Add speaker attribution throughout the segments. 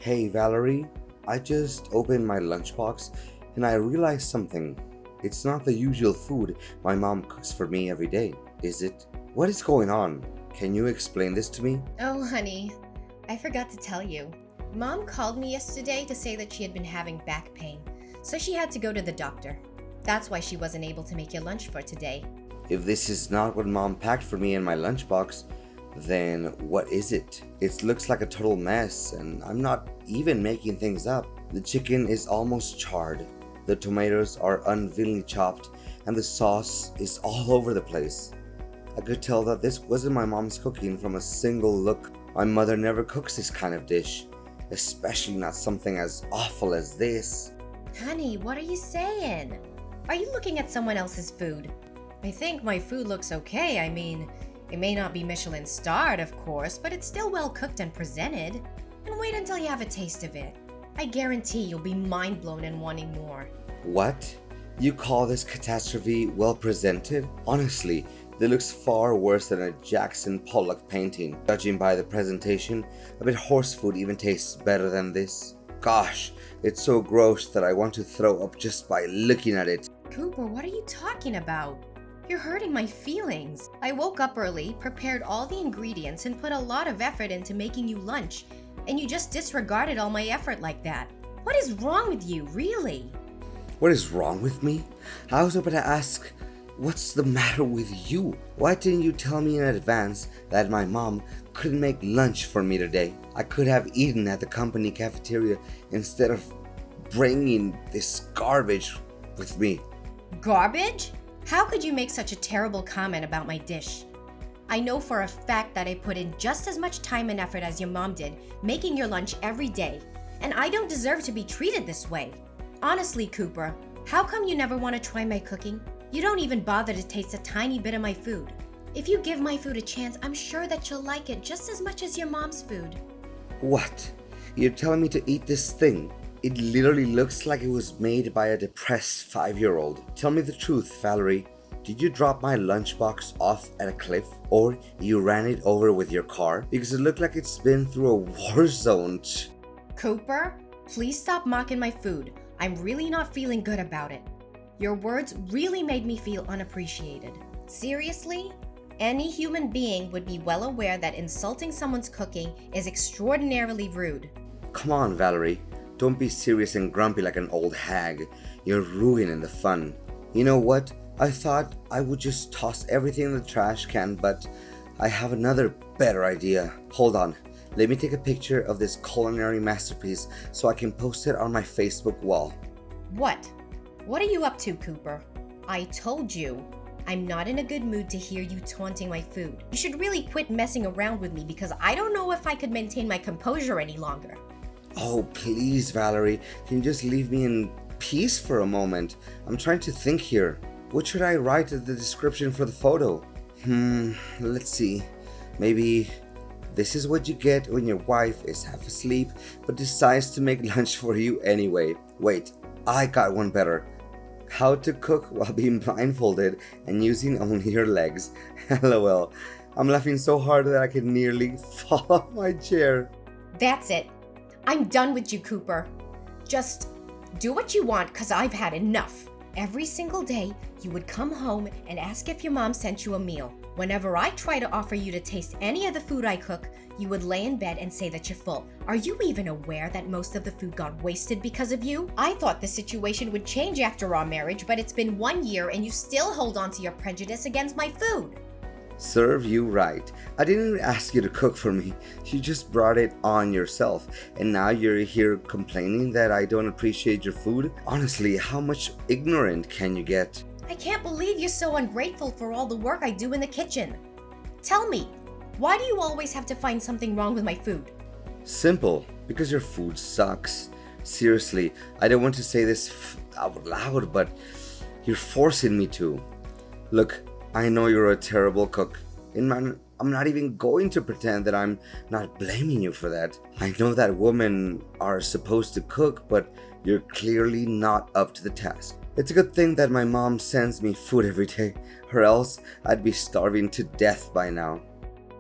Speaker 1: Hey Valerie, I just opened my lunchbox and I realized something. It's not the usual food my mom cooks for me every day, is it? What is going on? Can you explain this to me?
Speaker 2: Oh, honey, I forgot to tell you. Mom called me yesterday to say that she had been having back pain, so she had to go to the doctor. That's why she wasn't able to make your lunch for today.
Speaker 1: If this is not what mom packed for me in my lunchbox, then what is it? It looks like a total mess and I'm not even making things up. The chicken is almost charred, the tomatoes are unwillingly chopped, and the sauce is all over the place. I could tell that this wasn't my mom's cooking from a single look. My mother never cooks this kind of dish, especially not something as awful as this.
Speaker 2: Honey, what are you saying? Are you looking at someone else's food? I think my food looks okay. I mean, it may not be Michelin starred, of course, but it's still well cooked and presented. And wait until you have a taste of it. I guarantee you'll be mind blown and wanting more.
Speaker 1: What? You call this catastrophe well presented? Honestly, it looks far worse than a Jackson Pollock painting. Judging by the presentation, I bet horse food even tastes better than this. Gosh, it's so gross that I want to throw up just by looking at it.
Speaker 2: Cooper, what are you talking about? You're hurting my feelings. I woke up early, prepared all the ingredients, and put a lot of effort into making you lunch, and you just disregarded all my effort like that. What is wrong with you, really?
Speaker 1: What is wrong with me? I was about to ask, what's the matter with you? Why didn't you tell me in advance that my mom couldn't make lunch for me today? I could have eaten at the company cafeteria instead of bringing this garbage with me.
Speaker 2: Garbage? How could you make such a terrible comment about my dish? I know for a fact that I put in just as much time and effort as your mom did, making your lunch every day, and I don't deserve to be treated this way. Honestly, Cooper, how come you never want to try my cooking? You don't even bother to taste a tiny bit of my food. If you give my food a chance, I'm sure that you'll like it just as much as your mom's food.
Speaker 1: What? You're telling me to eat this thing? It literally looks like it was made by a depressed 5-year-old. Tell me the truth, Valerie. Did you drop my lunchbox off at a cliff? Or you ran it over with your car? Because it looked like it's been through a war zone.
Speaker 2: Cooper, please stop mocking my food. I'm really not feeling good about it. Your words really made me feel unappreciated. Seriously? Any human being would be well aware that insulting someone's cooking is extraordinarily rude.
Speaker 1: Come on, Valerie. Don't be serious and grumpy like an old hag. You're ruining the fun. You know what? I thought I would just toss everything in the trash can, but I have another better idea. Hold on. Let me take a picture of this culinary masterpiece so I can post it on my Facebook wall.
Speaker 2: What? What are you up to, Cooper? I told you, I'm not in a good mood to hear you taunting my food. You should really quit messing around with me because I don't know if I could maintain my composure any longer.
Speaker 1: Oh, please, Valerie. Can you just leave me in peace for a moment? I'm trying to think here. What should I write as the description for the photo? Let's see. Maybe this is what you get when your wife is half asleep but decides to make lunch for you anyway. Wait, I got one better. How to cook while being blindfolded and using only your legs. LOL. I'm laughing so hard that I can nearly fall off my chair.
Speaker 2: That's it. I'm done with you, Cooper. Just do what you want because I've had enough. Every single day, you would come home and ask if your mom sent you a meal. Whenever I try to offer you to taste any of the food I cook, you would lay in bed and say that you're full. Are you even aware that most of the food got wasted because of you? I thought the situation would change after our marriage, but it's been 1 year and you still hold on to your prejudice against my food.
Speaker 1: Serve you right. I didn't even ask you to cook for me. You just brought it on yourself. And now you're here complaining that I don't appreciate your food? Honestly, how much ignorant can you get?
Speaker 2: I can't believe you're so ungrateful for all the work I do in the kitchen. Tell me, why do you always have to find something wrong with my food?
Speaker 1: Simple. Because your food sucks. Seriously, I don't want to say this out loud, but you're forcing me to. Look, I know you're a terrible cook, and I'm not even going to pretend that I'm not blaming you for that. I know that women are supposed to cook, but you're clearly not up to the task. It's a good thing that my mom sends me food every day, or else I'd be starving to death by now.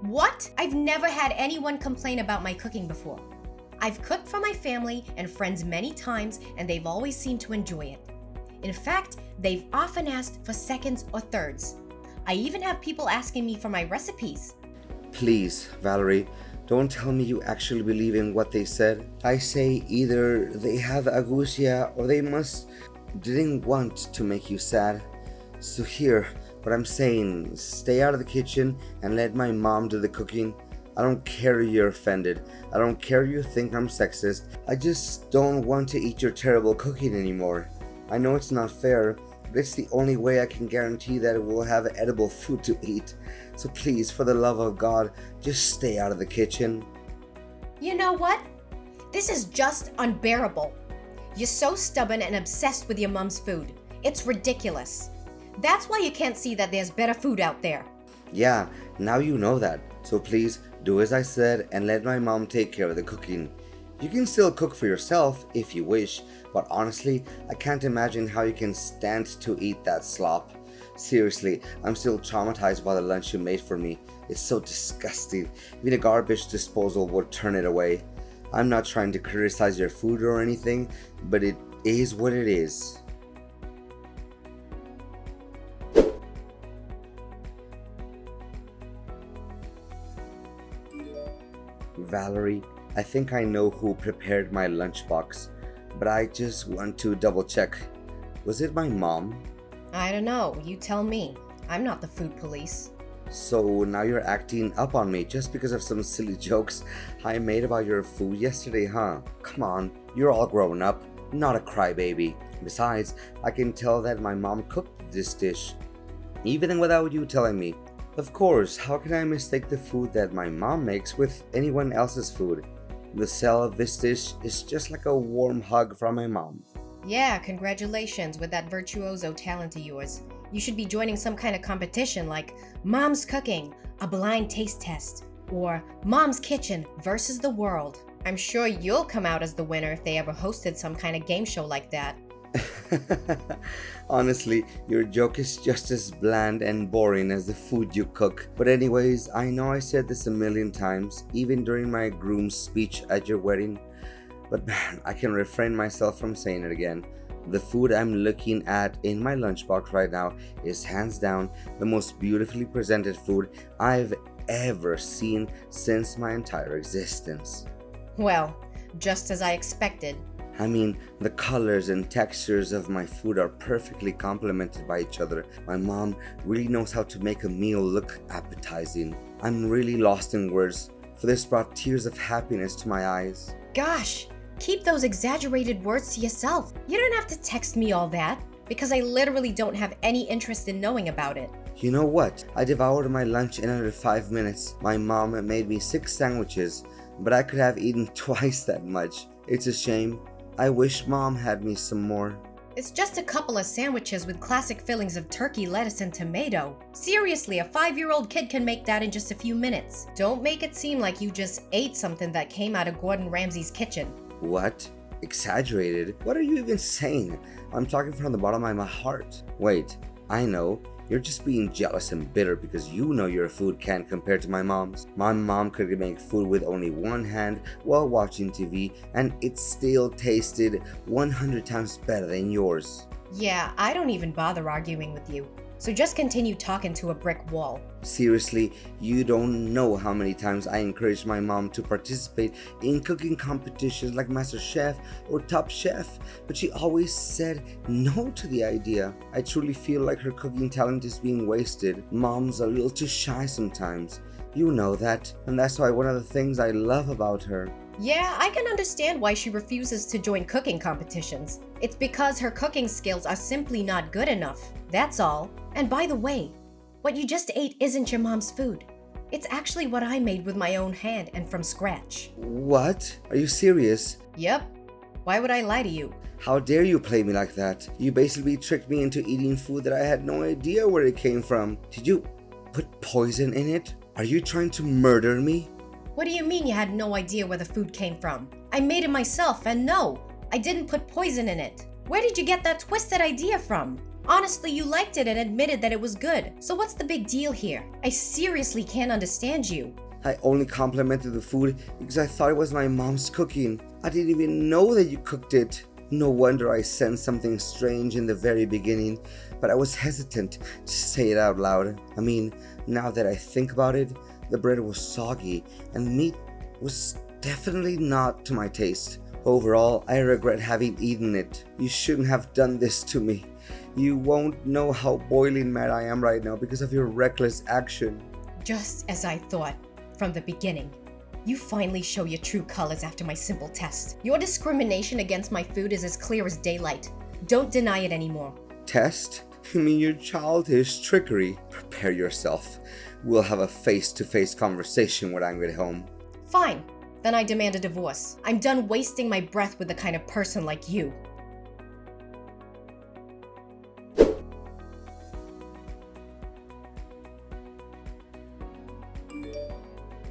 Speaker 2: What? I've never had anyone complain about my cooking before. I've cooked for my family and friends many times, and they've always seemed to enjoy it. In fact, they've often asked for seconds or thirds. I even have people asking me for my recipes.
Speaker 1: Please, Valerie, don't tell me you actually believe in what they said. I say either they have agousia or they didn't want to make you sad. So here, what I'm saying, stay out of the kitchen and let my mom do the cooking. I don't care you're offended. I don't care you think I'm sexist. I just don't want to eat your terrible cooking anymore. I know it's not fair, but it's the only way I can guarantee that we'll have edible food to eat. So please, for the love of God, just stay out of the kitchen.
Speaker 2: You know what? This is just unbearable. You're so stubborn and obsessed with your mom's food. It's ridiculous. That's why you can't see that there's better food out there.
Speaker 1: Yeah, now you know that. So please, do as I said and let my mom take care of the cooking. You can still cook for yourself if you wish, but honestly, I can't imagine how you can stand to eat that slop. Seriously, I'm still traumatized by the lunch you made for me. It's so disgusting. Even a garbage disposal would turn it away. I'm not trying to criticize your food or anything, but it is what it is. Valerie, I think I know who prepared my lunchbox, but I just want to double check. Was it my mom?
Speaker 2: I don't know. You tell me. I'm not the food police.
Speaker 1: So now you're acting up on me just because of some silly jokes I made about your food yesterday, huh? Come on, you're all grown up, not a crybaby. Besides, I can tell that my mom cooked this dish, even without you telling me. Of course, how can I mistake the food that my mom makes with anyone else's food? The smell of this dish is just like a warm hug from my mom.
Speaker 2: Yeah, congratulations with that virtuoso talent of yours. You should be joining some kind of competition like Mom's Cooking, a blind taste test, or Mom's Kitchen versus the World. I'm sure you'll come out as the winner if they ever hosted some kind of game show like that.
Speaker 1: Honestly, your joke is just as bland and boring as the food you cook. But anyways, I know I said this a million times, even during my groom's speech at your wedding, but man, I can refrain myself from saying it again. The food I'm looking at in my lunchbox right now is hands down the most beautifully presented food I've ever seen since my entire existence.
Speaker 2: Well, just as I expected.
Speaker 1: I mean, the colors and textures of my food are perfectly complemented by each other. My mom really knows how to make a meal look appetizing. I'm really lost in words, for this brought tears of happiness to my eyes.
Speaker 2: Gosh, keep those exaggerated words to yourself. You don't have to text me all that, because I literally don't have any interest in knowing about it.
Speaker 1: You know what? I devoured my lunch in under 5 minutes. My mom made me 6 sandwiches, but I could have eaten twice that much. It's a shame. I wish Mom had me some more.
Speaker 2: It's just a couple of sandwiches with classic fillings of turkey, lettuce, and tomato. Seriously, a 5-year-old kid can make that in just a few minutes. Don't make it seem like you just ate something that came out of Gordon Ramsay's kitchen.
Speaker 1: What? Exaggerated? What are you even saying? I'm talking from the bottom of my heart. Wait, I know. You're just being jealous and bitter because you know your food can't compare to my mom's. My mom could make food with only one hand while watching TV, and it still tasted 100 times better than yours.
Speaker 2: Yeah, I don't even bother arguing with you. So just continue talking to a brick wall.
Speaker 1: Seriously, you don't know how many times I encouraged my mom to participate in cooking competitions like Master Chef or Top Chef, but she always said no to the idea. I truly feel like her cooking talent is being wasted. Mom's a little too shy sometimes. You know that, and that's why one of the things I love about her.
Speaker 2: Yeah, I can understand why she refuses to join cooking competitions. It's because her cooking skills are simply not good enough. That's all. And by the way, what you just ate isn't your mom's food. It's actually what I made with my own hand and from scratch.
Speaker 1: What? Are you serious?
Speaker 2: Yep. Why would I lie to you?
Speaker 1: How dare you play me like that? You basically tricked me into eating food that I had no idea where it came from. Did you put poison in it? Are you trying to murder me?
Speaker 2: What do you mean you had no idea where the food came from? I made it myself, and no, I didn't put poison in it. Where did you get that twisted idea from? Honestly, you liked it and admitted that it was good. So what's the big deal here? I seriously can't understand you.
Speaker 1: I only complimented the food because I thought it was my mom's cooking. I didn't even know that you cooked it. No wonder I sensed something strange in the very beginning, but I was hesitant to say it out loud. I mean, now that I think about it, the bread was soggy and meat was definitely not to my taste. Overall, I regret having eaten it. You shouldn't have done this to me. You won't know how boiling mad I am right now because of your reckless action.
Speaker 2: Just as I thought from the beginning. You finally show your true colors after my simple test. Your discrimination against my food is as clear as daylight. Don't deny it anymore.
Speaker 1: Test? You mean your childish trickery? Prepare yourself. We'll have a face-to-face conversation when I get home.
Speaker 2: Fine. Then I demand a divorce. I'm done wasting my breath with the kind of person like you.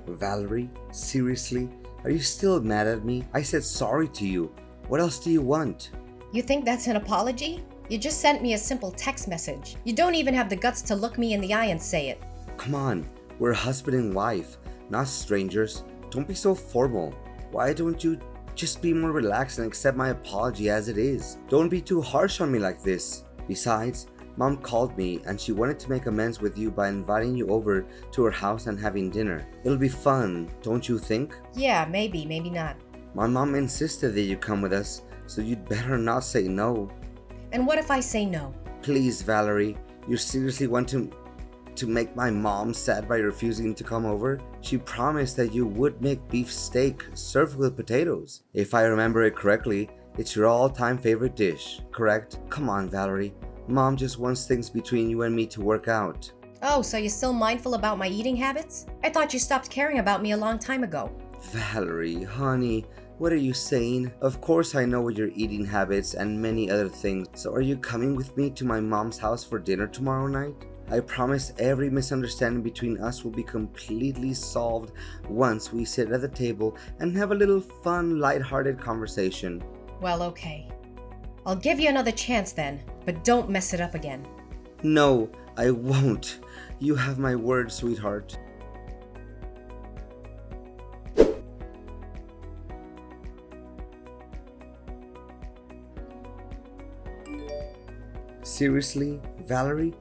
Speaker 1: Valerie, seriously? Are you still mad at me? I said sorry to you. What else do you want?
Speaker 2: You think that's an apology? You just sent me a simple text message. You don't even have the guts to look me in the eye and say it.
Speaker 1: Come on, we're husband and wife, not strangers. Don't be so formal. Why don't you just be more relaxed and accept my apology as it is? Don't be too harsh on me like this. Besides, Mom called me and she wanted to make amends with you by inviting you over to her house and having dinner. It'll be fun, don't you think?
Speaker 2: Yeah, maybe not.
Speaker 1: My mom insisted that you come with us, so you'd better not say no.
Speaker 2: And what if I say no?
Speaker 1: Please, Valerie, you seriously want to make my mom sad by refusing to come over? She promised that you would make beef steak served with potatoes. If I remember it correctly, it's your all-time favorite dish, correct? Come on, Valerie. Mom just wants things between you and me to work out.
Speaker 2: Oh, so you're still mindful about my eating habits? I thought you stopped caring about me a long time ago.
Speaker 1: Valerie, honey, what are you saying? Of course I know your eating habits and many other things. So are you coming with me to my mom's house for dinner tomorrow night? I promise every misunderstanding between us will be completely solved once we sit at the table and have a little fun, lighthearted conversation.
Speaker 2: Well, okay. I'll give you another chance then, but don't mess it up again.
Speaker 1: No, I won't. You have my word, sweetheart. Seriously, Valerie?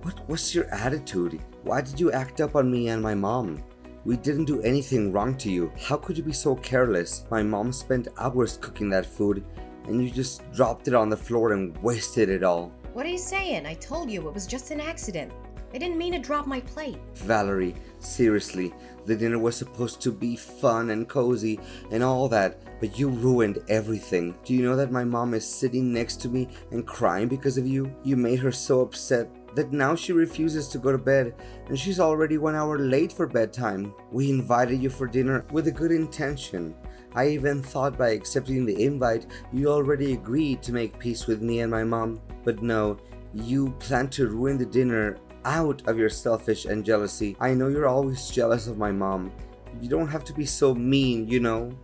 Speaker 1: What was your attitude? Why did you act up on me and my mom? We didn't do anything wrong to you. How could you be so careless? My mom spent hours cooking that food, and you just dropped it on the floor and wasted it all.
Speaker 2: What are you saying? I told you it was just an accident. I didn't mean to drop my plate.
Speaker 1: Valerie, seriously, the dinner was supposed to be fun and cozy and all that, but you ruined everything. Do you know that my mom is sitting next to me and crying because of you? You made her so upset that now she refuses to go to bed, and she's already 1 hour late for bedtime. We invited you for dinner with a good intention. I even thought by accepting the invite, you already agreed to make peace with me and my mom. But no, you plan to ruin the dinner out of your selfish and jealousy. I know you're always jealous of my mom. You don't have to be so mean, you know.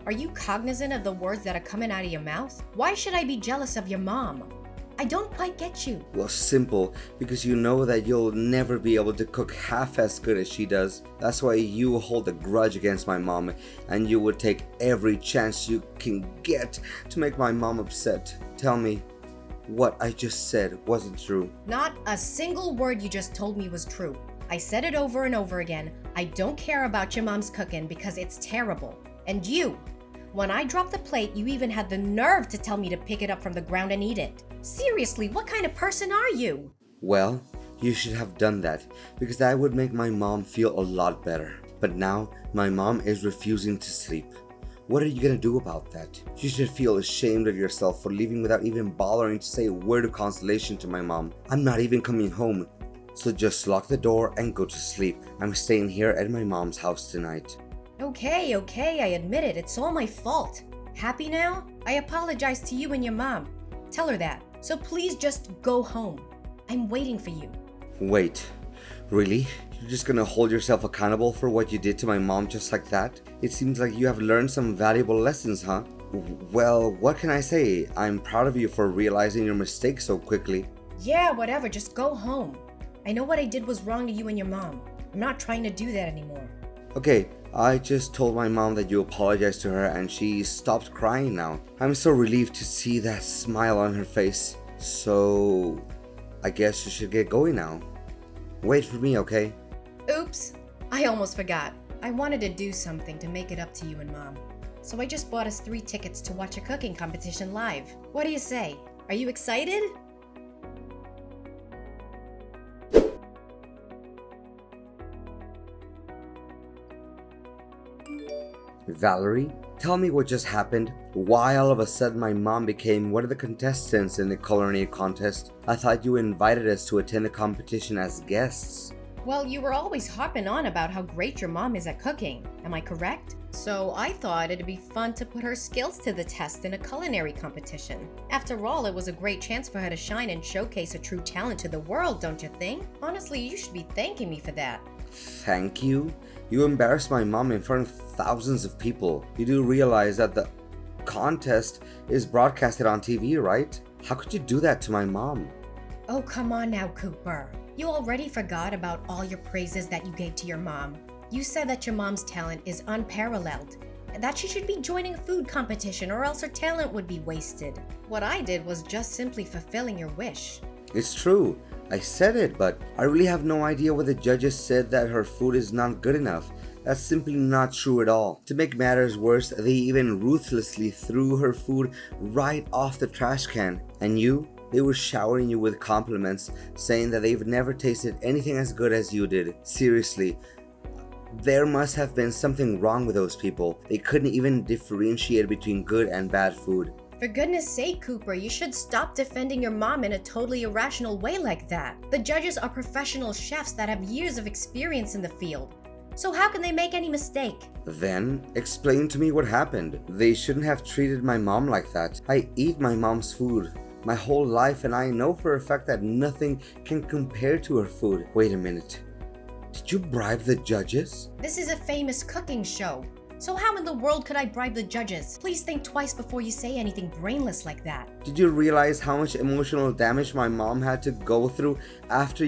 Speaker 2: Are you cognizant of the words that are coming out of your mouth? Why should I be jealous of your mom? I don't quite get you.
Speaker 1: Well, simple, because you know that you'll never be able to cook half as good as she does. That's why you hold a grudge against my mom, and you would take every chance you can get to make my mom upset. Tell me, what I just said wasn't true.
Speaker 2: Not a single word you just told me was true. I said it over and over again. I don't care about your mom's cooking because it's terrible. And you, when I dropped the plate, you even had the nerve to tell me to pick it up from the ground and eat it. Seriously, what kind of person are you?
Speaker 1: Well, you should have done that, because that would make my mom feel a lot better. But now, my mom is refusing to sleep. What are you gonna do about that? You should feel ashamed of yourself for leaving without even bothering to say a word of consolation to my mom. I'm not even coming home, so just lock the door and go to sleep. I'm staying here at my mom's house tonight.
Speaker 2: Okay, I admit it. It's all my fault. Happy now? I apologize to you and your mom. Tell her that. So please just go home. I'm waiting for you.
Speaker 1: Wait, really? You're just gonna hold yourself accountable for what you did to my mom just like that? It seems like you have learned some valuable lessons, huh? Well, what can I say? I'm proud of you for realizing your mistake so quickly.
Speaker 2: Yeah, whatever. Just go home. I know what I did was wrong to you and your mom. I'm not trying to do that anymore.
Speaker 1: Okay, I just told my mom that you apologized to her and she stopped crying now. I'm so relieved to see that smile on her face. So, I guess you should get going now. Wait for me, okay?
Speaker 2: Oops, I almost forgot. I wanted to do something to make it up to you and Mom. So I just bought us 3 tickets to watch a cooking competition live. What do you say? Are you excited?
Speaker 1: Valerie, tell me what just happened. Why all of a sudden my mom became one of the contestants in the culinary contest? I thought you invited us to attend the competition as guests.
Speaker 2: Well, you were always harping on about how great your mom is at cooking. Am I correct? So I thought it'd be fun to put her skills to the test in a culinary competition. After all, it was a great chance for her to shine and showcase her true talent to the world, don't you think? Honestly, you should be thanking me for that.
Speaker 1: Thank you? You embarrassed my mom in front of thousands of people. You do realize that the contest is broadcasted on TV, right? How could you do that to my mom?
Speaker 2: Oh, come on now, Cooper. You already forgot about all your praises that you gave to your mom. You said that your mom's talent is unparalleled, and that she should be joining a food competition or else her talent would be wasted. What I did was just simply fulfilling your wish.
Speaker 1: It's true. I said it, but I really have no idea what the judges said that her food is not good enough. That's simply not true at all. To make matters worse, they even ruthlessly threw her food right off the trash can. And you? They were showering you with compliments, saying that they've never tasted anything as good as you did. Seriously, there must have been something wrong with those people. They couldn't even differentiate between good and bad food.
Speaker 2: For goodness sake, Cooper, you should stop defending your mom in a totally irrational way like that. The judges are professional chefs that have years of experience in the field. So how can they make any mistake?
Speaker 1: Then, explain to me what happened. They shouldn't have treated my mom like that. I eat my mom's food my whole life, and I know for a fact that nothing can compare to her food. Wait a minute. Did you bribe the judges?
Speaker 2: This is a famous cooking show. So how in the world could I bribe the judges? Please think twice before you say anything brainless like that.
Speaker 1: Did you realize how much emotional damage my mom had to go through after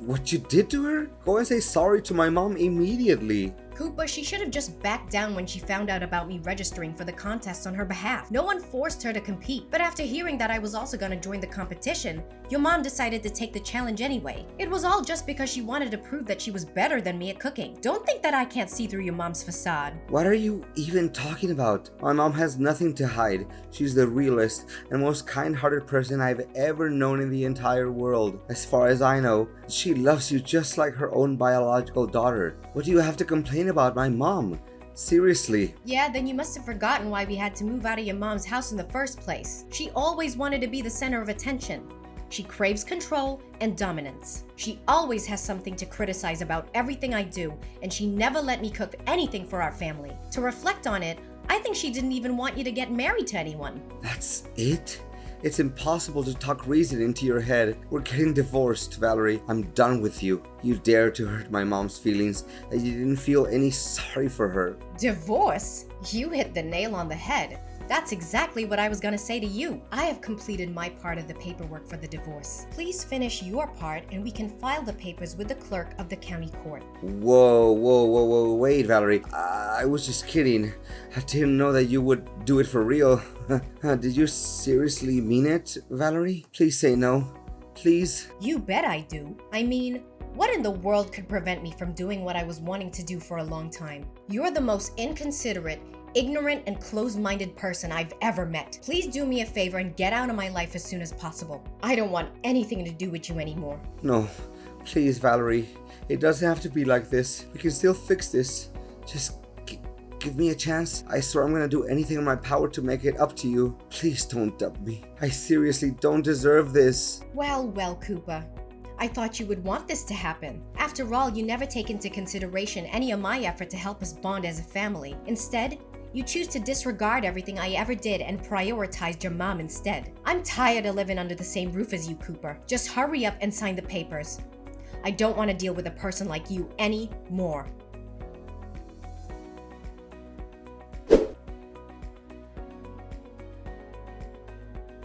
Speaker 1: what you did to her? Go and say sorry to my mom immediately.
Speaker 2: Cooper, she should have just backed down when she found out about me registering for the contest on her behalf. No one forced her to compete, but after hearing that I was also going to join the competition, your mom decided to take the challenge anyway. It was all just because she wanted to prove that she was better than me at cooking. Don't think that I can't see through your mom's facade.
Speaker 1: What are you even talking about? My mom has nothing to hide. She's the realest and most kind-hearted person I've ever known in the entire world. As far as I know, she loves you just like her own biological daughter. What do you have to complain about my mom? Seriously.
Speaker 2: Yeah, then you must have forgotten why we had to move out of your mom's house in the first place. She always wanted to be the center of attention. She craves control and dominance. She always has something to criticize about everything I do, and she never let me cook anything for our family. To reflect on it, I think she didn't even want you to get married to anyone.
Speaker 1: That's it? It's impossible to talk reason into your head. We're getting divorced, Valerie. I'm done with you. You dared to hurt my mom's feelings, and you didn't feel any sorry for her.
Speaker 2: Divorce? You hit the nail on the head. That's exactly what I was gonna say to you. I have completed my part of the paperwork for the divorce. Please finish your part and we can file the papers with the clerk of the county court.
Speaker 1: Whoa, wait, Valerie. I was just kidding. I didn't know that you would do it for real. Did you seriously mean it, Valerie? Please say no. Please?
Speaker 2: You bet I do. I mean, what in the world could prevent me from doing what I was wanting to do for a long time? You're the most inconsiderate, ignorant, and closed-minded person I've ever met. Please do me a favor and get out of my life as soon as possible. I don't want anything to do with you anymore.
Speaker 1: No, please, Valerie. It doesn't have to be like this. We can still fix this. Just give me a chance. I swear I'm gonna do anything in my power to make it up to you. Please don't dump me. I seriously don't deserve this.
Speaker 2: Well, Cooper. I thought you would want this to happen. After all, you never take into consideration any of my effort to help us bond as a family. Instead, you choose to disregard everything I ever did and prioritized your mom instead. I'm tired of living under the same roof as you, Cooper. Just hurry up and sign the papers. I don't want to deal with a person like you anymore.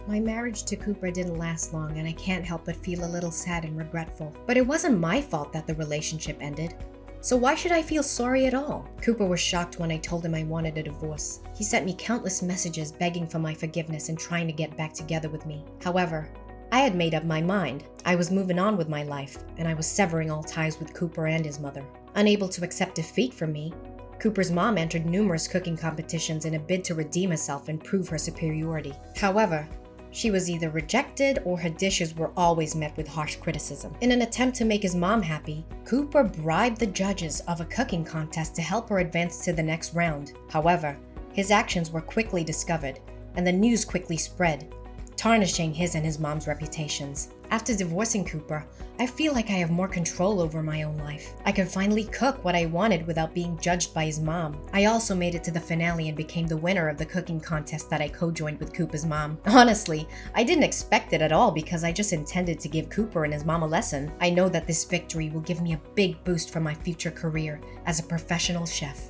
Speaker 2: My marriage to Cooper didn't last long, and I can't help but feel a little sad and regretful. But it wasn't my fault that the relationship ended. So why should I feel sorry at all? Cooper was shocked when I told him I wanted a divorce. He sent me countless messages begging for my forgiveness and trying to get back together with me. However, I had made up my mind. I was moving on with my life, and I was severing all ties with Cooper and his mother. Unable to accept defeat from me, Cooper's mom entered numerous cooking competitions in a bid to redeem herself and prove her superiority. However, she was either rejected or her dishes were always met with harsh criticism. In an attempt to make his mom happy, Cooper bribed the judges of a cooking contest to help her advance to the next round. However, his actions were quickly discovered, and the news quickly spread, tarnishing his and his mom's reputations. After divorcing Cooper, I feel like I have more control over my own life. I could finally cook what I wanted without being judged by his mom. I also made it to the finale and became the winner of the cooking contest that I co-joined with Cooper's mom. Honestly, I didn't expect it at all because I just intended to give Cooper and his mom a lesson. I know that this victory will give me a big boost for my future career as a professional chef.